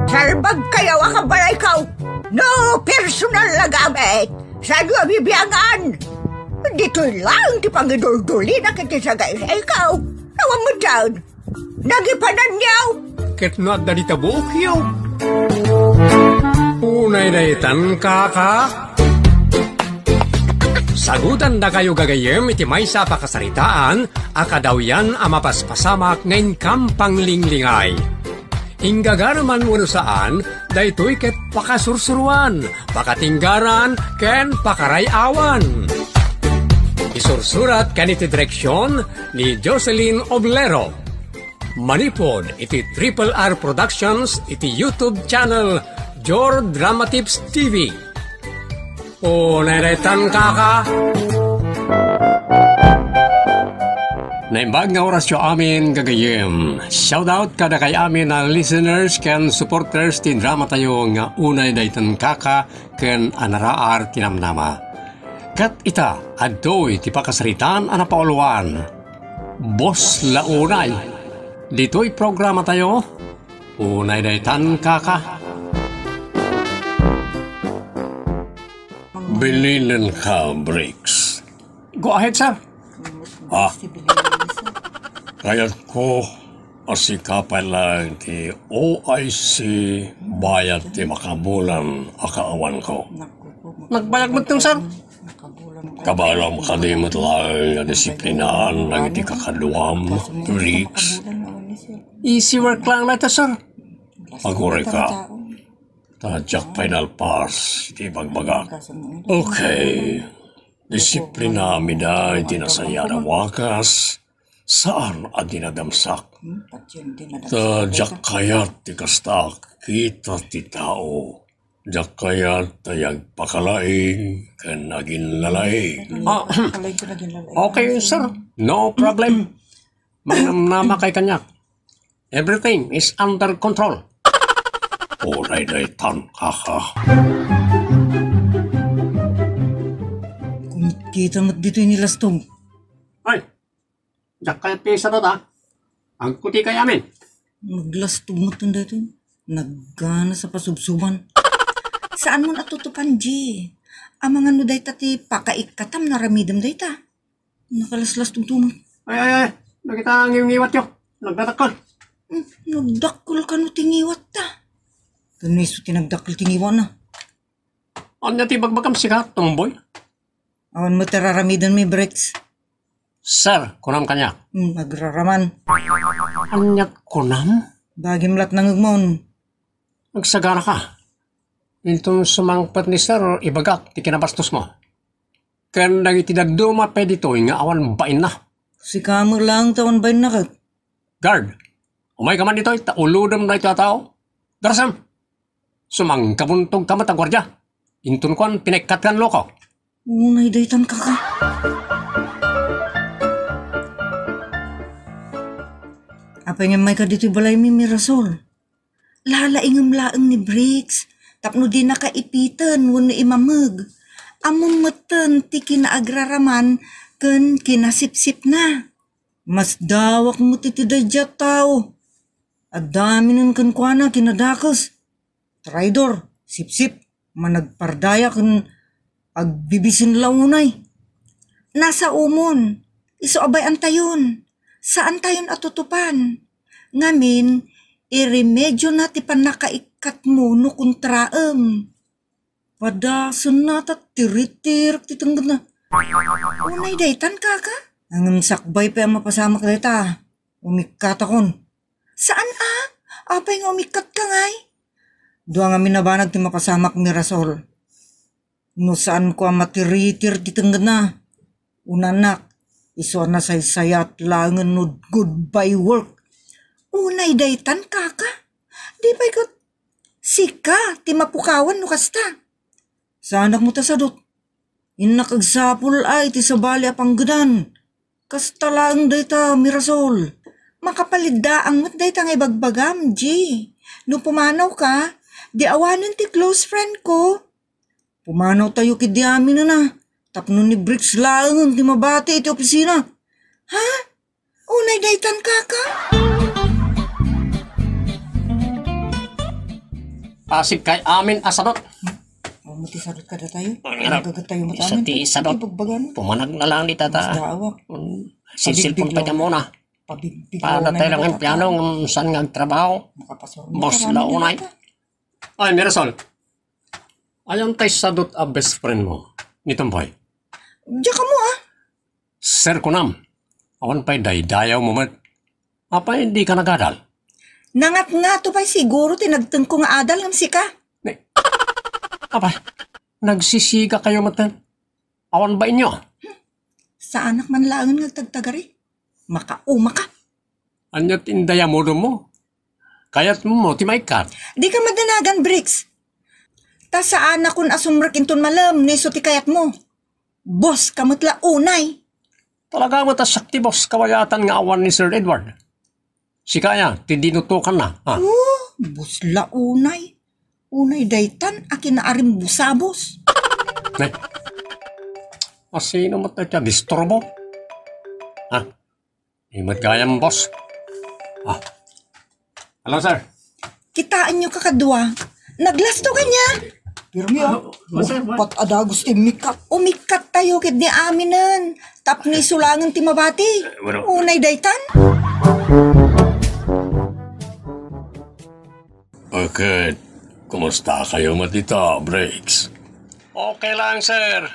Salbag kayo akabalay ikaw. No personal na gamit. Sa iyo bibiyangan. Dito lang di pangidul-duli na kitisagay sa ikaw. Nawang mo dyan. Nagipanan niyaw. Ket na dalita bukyaw. Unay daytan kaka. Sagutan na kayo gagayem iti may sa pakasaritaan, akadaw yan amapaspasamak ngayon kampang linglingay. Ingagaraman mo saan, daytoy ket pakasursuruan, pakatinggaran, ken pakarayawan. Isursurat kaniti direksyon ni Jocelyn Oblero. Manipod iti Triple R Productions iti YouTube channel Jor Drama Tips TV. O naretan kaka. Naimbag nga orasyo amin gagayem. Shoutout kada kay amin na listeners ken supporters ti drama tayo nga unay daytan kaka ken anaraar tinamnama. Kat ita adtoy ti pakasaritan ana pauluan. Boss launay. Dito'y programa tayo. Unay daytan kaka. Bilinin ka, Briggs. Go ahead, sir. Kaya't ko asikapan lang ti OIC bayad ti makabulan akaawan ko. Nagbayag mo itong, sir? Kabalang kadimot lang na disiplinaan lang iti kakaduam, Briggs. Easy work lang na ito, sir. Paguri ka. Tadyak final pass, iti bagbagak. Okay. Disiplina amida iti nasaya na wakas. Saan ang dinadamsak? Tadyak kayat ti kastak, kita ti tao. Tadyak kayat tayag pakalaing, kan naging lalaing. Okay, sir. No problem. Manamnama kay kanyak. Everything is under control. Unay daytan kaka. Kung kita mo't dito yung nilastong. Ay, jak kaya pisa to ta. Ang kuti kay amin. Maglastong mo't yung dito. Naggana sa pasubsuban. Saan mo natutupan, G? Ang mga no dayta ti pakaikatam na ramidam dayta. Nakalaslas tumtumang. Ay. Nakita ang ngiwat yo. Nagdatakal. Nagdakol ka no tingiwat ta. Ganun tinagdakol tingiwan na. Ano ti bagbagam sikat, tomboy? Awan mo tararamidan may Briggs. Sir, kunam kanya. Magraraman. Anyat kunam? Bagim lat nang ugmon. Nagsagara ka. Itong sumangpat ni sir, ibagak, ti kinabastos mo. Kan nagitidagdo mapedito, nga awan bain na. Si Kamer lang tawan bain na ka. Guard, umay ka man dito, tauludam na ito tao. Darasam, sumang kabuntog kamat ang gwardya. Intun ko ang pinagkatkan loko. Unay daytan ka ka. Apa nga may ka dito balay mi Mirasol. Lalaingam laang ni Briggs. Tapno di nakaipitan wano imamag. Among matan ti kinaagraraman ken kinasipsip na. Mas dawak mo titidadya tao. Adami nun kan kwa na kinadakas. Traidor, sipsip, managpardaya kan agbibisin launay. Nasa umon, iso abay antayon. Saan tayon atutupan? Ngamin, iremedyo na ti panakaikat mo no kontraem. Padasan na ta tiritir titanggan na. Unay daytan kaka? Ang sakbay pa ang mapasamak dayta. Umikat akon. Saan Apay nga umikat ka ngay? Doa nga minabanag ti mapasamak ni Rasol. No saan ko ang matiritir titanggan na. Unanak, iso na saysayat langan no goodbye work. Unay daytan kaka? Di ba ikot sika ti mapukawan no kasta? Saanak mo tasadot. Inakagsapul ay ti sabali apanggadan. Kasta lang dayta Mirasol. Makapalidaang mo't dayta ngay bagbagam, G. No pumanaw ka, di awanan ti close friend ko. Pumanaw tayo kidi amin na. Tapno ni Briggs lang ti mabati iti opisina. Ha? Unay daytan kaka? Pasig kay amin asadot. Mati sarot ka na tayo. Ano? Nagagat tayo mata Isa amin. ti isadot. Ibagbagan. Pumanag na lang ni tata. Daawa. Sisilpon pa ka muna. Pabigbig. Para tayo lang ang piano ng saan nga trabaho. Makapasor. Boss launay. Ay, Mirasol. Ayon tayo sadot a best friend mo. Nitong boy. Diyan ka mo ah. Sir Kunam. Awan pa'y daydayaw mo man. Apa hindi ka nagadal? Nangat nga to pa'y siguro tinagteng ko nga adal ng sika. Apa, nagsisiga kayo matan. Awan ba inyo? Sa anak man laangan nga tagtagari. Makauma ka. Anyat indaya mo mo. Kayat mo, timaykat. Di ka madanagan, Bricks. Ta sa anak kun asumrak inton malam, niso ti kayat mo. Boss, kamutla unay. Talaga mo ta sakti boss, kawayatan nga awan ni Sir Edward. Si kaya, tindinutukan na. Ha? Oh, boss la unay. Unay daytan, akin na arim busabos. Eh, masino mo tayo disturbo? Ha? Imat gayam boss. Ha? Hello sir. Kitaan nyo kakadwa. Naglasto ka niya. Pero niya, pat adagos ti mikat. Umikat tayo kit ni aminan. Tap ni sulangan ti mabati. Unay daytan. Bakit? Kumusta kayo matita, Breaks? Okay lang sir.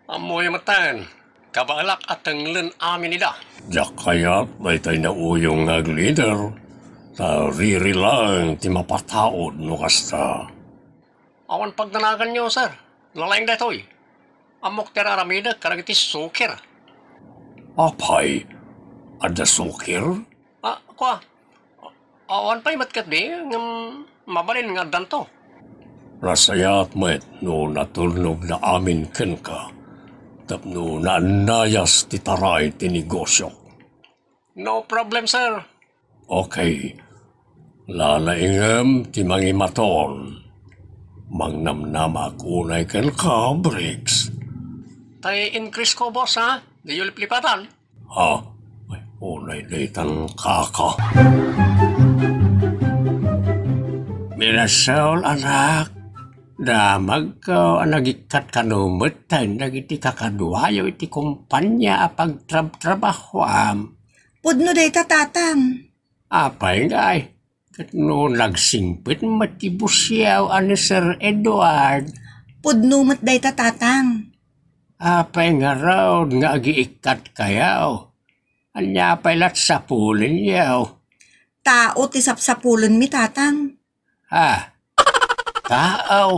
Amoy matan. Kabalak at ang len amin nila. Diyak kaya may tayo na uyong leader. Ta riri lang ti mapataod no kasta. Awan pagdanagan nyo sir. Lalayang datoy. Amok teraramida karagiti sukir. Apay, ada sukir? Kwa. Awan pa'y matkat di. Mabalin nga danto. Rasayat met no natulnog na amin ken ka. Tapno naanayas ti taray ti negosyo. No problem sir. Okay. Lalaingam ti mangimaton. Mangnamnamak unay ken ka, Briggs. Tay increase ko boss ha. Di yung lipatan. Ha? Ay, unay daytan kaka. Mirasol, anak. Damag ko ang nagikat kanumot tayo nagiti kakaduayo iti kumpanya apag trabahwam. Pudno dayta tatang. Apay ngay. Kat no nagsingpit matibusyaw ani Sir Edward. Pudno mat dayta tatang. Apay nga raw nga agiikat kayaw. Anya pay lat sapulin yaw. Tao ti sapsapulon mi tatang. Ha? Tao.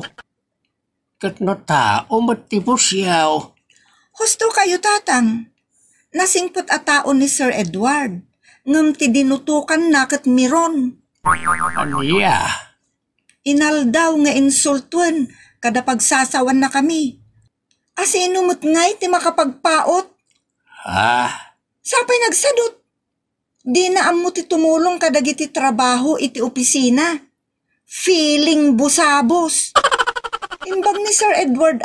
Kat no tao matibusyaw. Husto kayo tatang. Nasingpot a tao ni Sir Edward. Ngam ti dinutukan na kat miron. Aniya? Inaldaw nga insultuan kada pagsasawan na kami. Asi inumot ngay ti makapagpaot. Ha? Sapay nagsadot. Di na amo ti tumulong kadagiti trabaho iti opisina. Feeling busabos. Imbag ni Sir Edward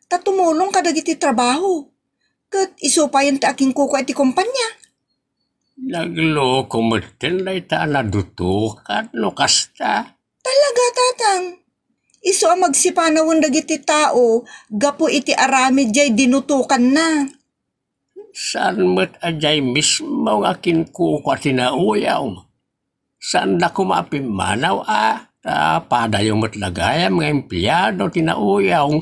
tatumulong kadagiti trabaho. Kat isupayan ti aking kuko iti kumpanya. Nagloko mo din na itaanadutukan no kasta. Talaga tatang. Iso ang magsipanawan dagiti tao, gapo iti aramid jay dinutukan na. Saan mo't ajay mismo ang akin kuko tinauyaw? Saan na kumapimanaw padayo mo't lagayam mga empleyado tinauyaw.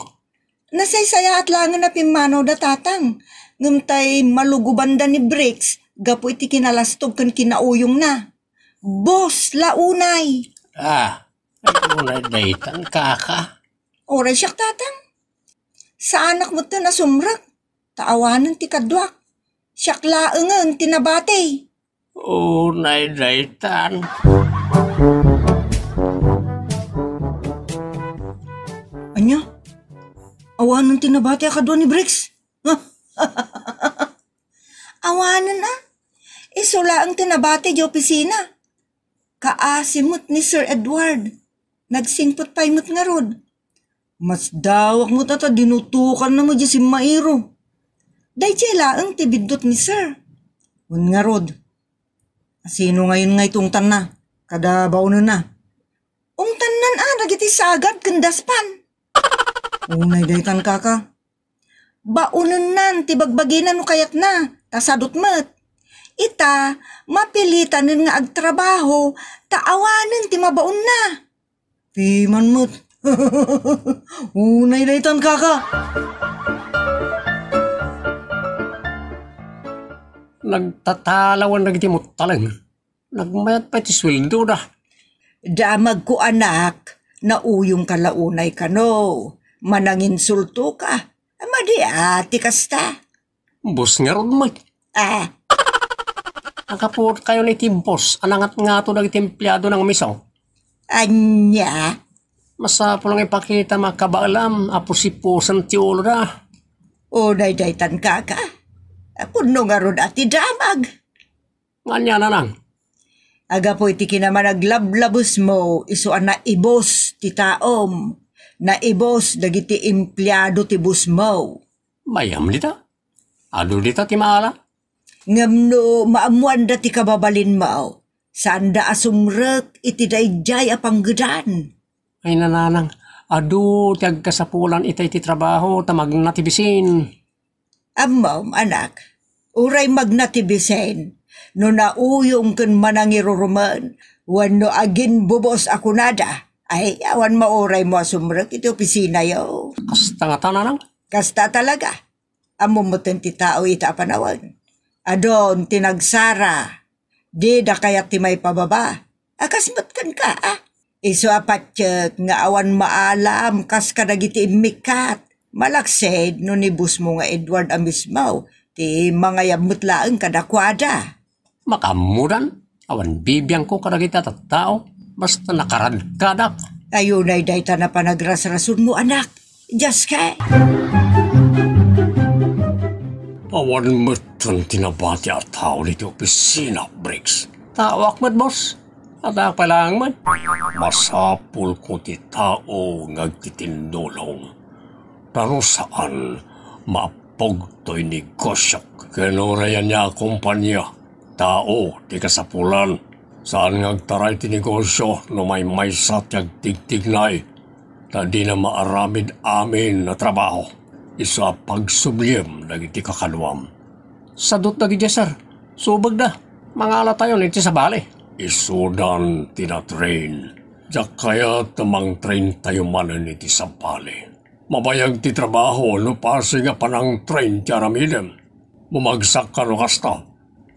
Nasaysaya at langan na pimanaw da tatang. Ngumtay malugubanda ni Bricks, gapo iti kinalastog kan kinauyong na. Boss, launay. Ano na daytan kaka? Oray siyak tatang. Sa anak mo to nasumrak. Taawanan ti kadwak. Siyak laengan tinabate. Na daytan. Anya? Awanan tinabate ka doon ni Bricks? Awanan na. Isula ang tinabate di opisina. Kaasimot ni Sir Edward. Nagsingpot paimot nga rod. Mas dawak mo tata dinutukan na mo di si Mairo. Day tiyela ang tibidot ni Sir. Un nga rod. Sino ngayon nga itong tan na? Kada baunan na. Ungtanan dagiti sagad kendaspan. Unay daytan kaka. Baunon nan ti bagbaginan no kayat na, tasadot met. Ita, mapilitan nga agtrabaho, taawanan ti mabaon na. Piman met. Unay daytan kaka. Nagtatalawan na giti mo talang. Nagmayat pa ti sweldo na. Damag ko anak, nauyong kalaunay ka no. Mananginsulto ka. Madi ati kasta. Boss nga ron mo. Nakapot kayo ni Timbos, anangat nga ito ng templado ng misaw. Anya? Masapo lang ipakita makabaalam, apusipusan ti ulo na. O daytan kaka. Puno nga ron ati damag. Nganya na lang. Aga po iti kinaman naglablabos mo, isuan na ibos ti taom. Na ibos dagiti empleyado ti bus mo. Mayam dita. Ado dita ti maala. Ngamno maamuan da ti kababalin mo. Saan da asumrek iti dayjay apanggedan. Ay nananang, ado ti agkasapulan itay ti trabaho tamag natibisin. Amom anak, uray magnatibisen. No nauyong ken manangiruruman, wano agin bubos ako nada, ay awan mauray mo asumrek iti opisina yo. Kasta nga tananang. Kasta talaga. Amom mo ti tao ita panawan. Adon tinagsara, di da kayat ti may pababa. Akasmat kan ka Iso apatyek nga awan maalam kas kadagiti imikat. Malaksed no nibus mo nga Edward amismaw, ti mga yamutlaeng kadakwada. Makamuran, awan bibiyang ko kadagita tattao, basta nakaradkadak. Ayunay dayta na panagrasrasun mo anak, just ka. Awan mo't tinabati at tao dito opisina, Briggs. Tawak mo't, boss. Adak pa lang man. Masapul ko ti tao ngagtitindulong. Pero saan mapog to'y negosyo? Kinurayan niya kumpanya. Tao, di kasapulan. Saan ngagtaray ti negosyo no may sat yag tigtignay. Na di na maaramid amin na trabaho. Isa pagsubliem nagiti kakaluam. Sadot na gidya, sir. Subag na. Mga ala tayo niti sa bali. Isudan tinatrain. Diyak kaya tamang train tayo manan niti sa bali. Mabayag ti trabaho no pasi nga panang train ti aramidem. Bumagsak ka no kasta.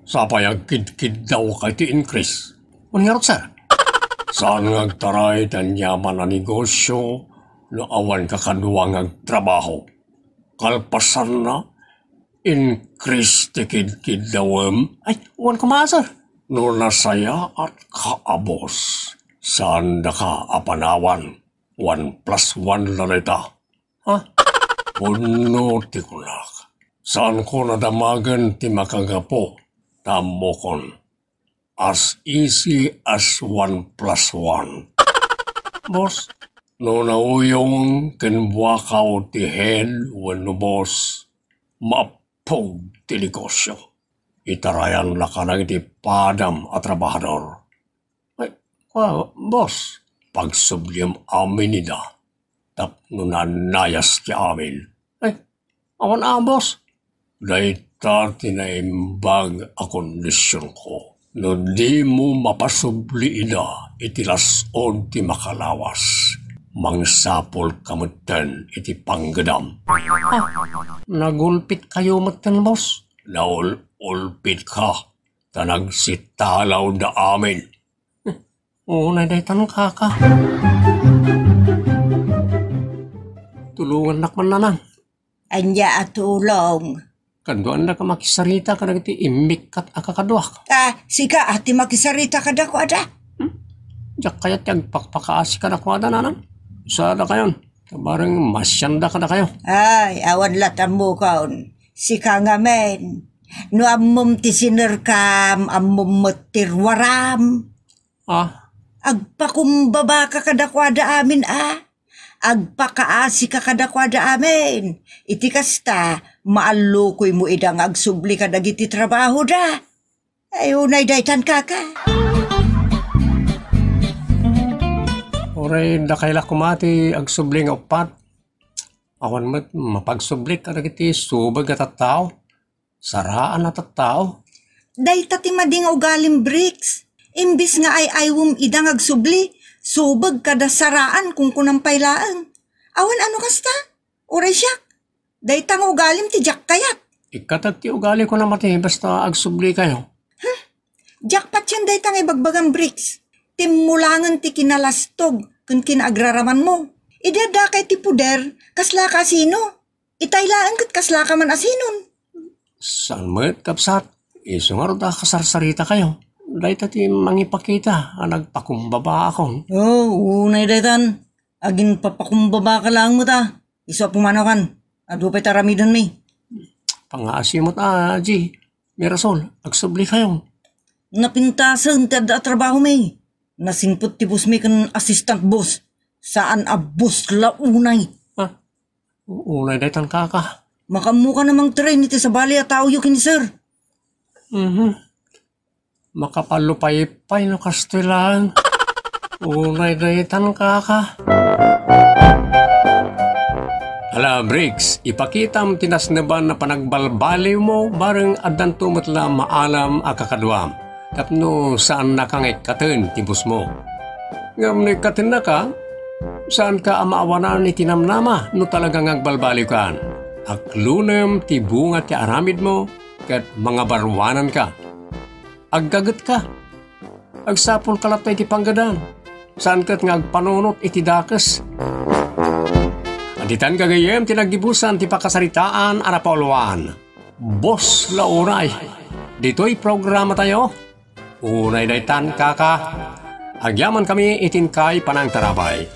Sapayag kid daw kay ti increase. Unyarot, sir. Saan ngagtaray tan yaman na negosyo no awan kakaduwang agtrabaho. Kalpasan na, increase ti kid dawem. Ay, uwan ko maa, sir. No nasaya at kaabos. Saan da ka apanawan? 1+1 lalita. Ha? Puno ti kulak. Saan ko nadamagan ti makagapo? Tamo kon. As easy as 1+1. Boss, no nauyong kinwakaw ti hen wano boss, mapog ti negosyo. Itarayan na ka ng ti padam at trabahador. Ay, boss, pagsubliem amin nida, tapno nanayas ti amin. Ay, awan boss. Dayta tinaimbag a kondisyon ko. No di mo mapasubli ida, itilason ti makalawas. Mangsapol kamutan iti panggadam. Nagulpit kayo mutan, boss? Naulpit ka. Tanagsitalaw da amin. Oo, nadaytan ka. Tulungan nakman nanan. Anya at tulong. Kanduan na ka makisarita ka na iti imik kat akakaduak. Sika ati makisarita ka da ko ada. Diyak kaya't yung pakpakaasi ka na kuwada nanan. Sada kayon. Kabarang masyanda ka na kayo. Ay, awan latam mo kaon. Sika nga men. No amom ti sinerkam, amom matirwaram. Agpakumbaba ka kadakwada amin Agpakaasi ka kadakwada amin. Iti kasta, maalukoy mo idang agsubli ka dagiti trabaho da. Ay, unay daytan kaka. Uray da kaila kumati ag subli nga upat. Awan mat mapagsubli ka dagiti subag at tao. Saraan at tao. Day tati mading ugalim Bricks. Imbis nga ay aywom idang agsubli, subag kada saraan kung kunang pailaan. Awan ano kasta? Uray siyak. Day tang ugalim ti Jack kayat. Ikatag ti ugali ko na mati basta agsubli kayo. Jackpot yan day tang ibagbagang Bricks. Timulangan ti kinalastog kung kinaagraraman mo. Idada kay ti puder, kasla ka sino. Itaylaan kat kasla ka man asinon. Saan mo't kapsat? Isungar da kasarsarita kayo. Dahil tati mangipakita, nagpakumbaba ako. Unay daytan. Agin papakumbaba ka lang mo ta. Iso pumanakan. Adupay taramidon mi. Pangasimot G. Mirasol, agsubli kayo. Napintasan tada trabaho mi. Nasingpot ti boss mi kan assistant boss. Saan abos launay. Unay daytan kaka. Makamuka namang train iti sa bali at tao yukin sir. Makapalupay-pay no kastilan. Unay daytan kaka. Hala, Briggs, ipakitam tinasnaban na panagbalbaliw mo bareng adan tumutla maalam a kakadwam. Tapno saan nakangit katen tibus mo. Ngam ni katen na ka, saan ka amaawanan ni tinamnama no talagang agbalbaliw kan. Aklunem ti bunga ti aramid mo kat mga barwanan ka. Aggagat ka. Agsapol kalatay ti panggadan. Saan kat nga agpanunot iti dakes. Aditan kagayem tinagibusan ti pakasaritaan arapoluan. Boss lauray. Dito'y programa tayo. Unay daytan kaka. Agyaman kami itin kay panang tarabay.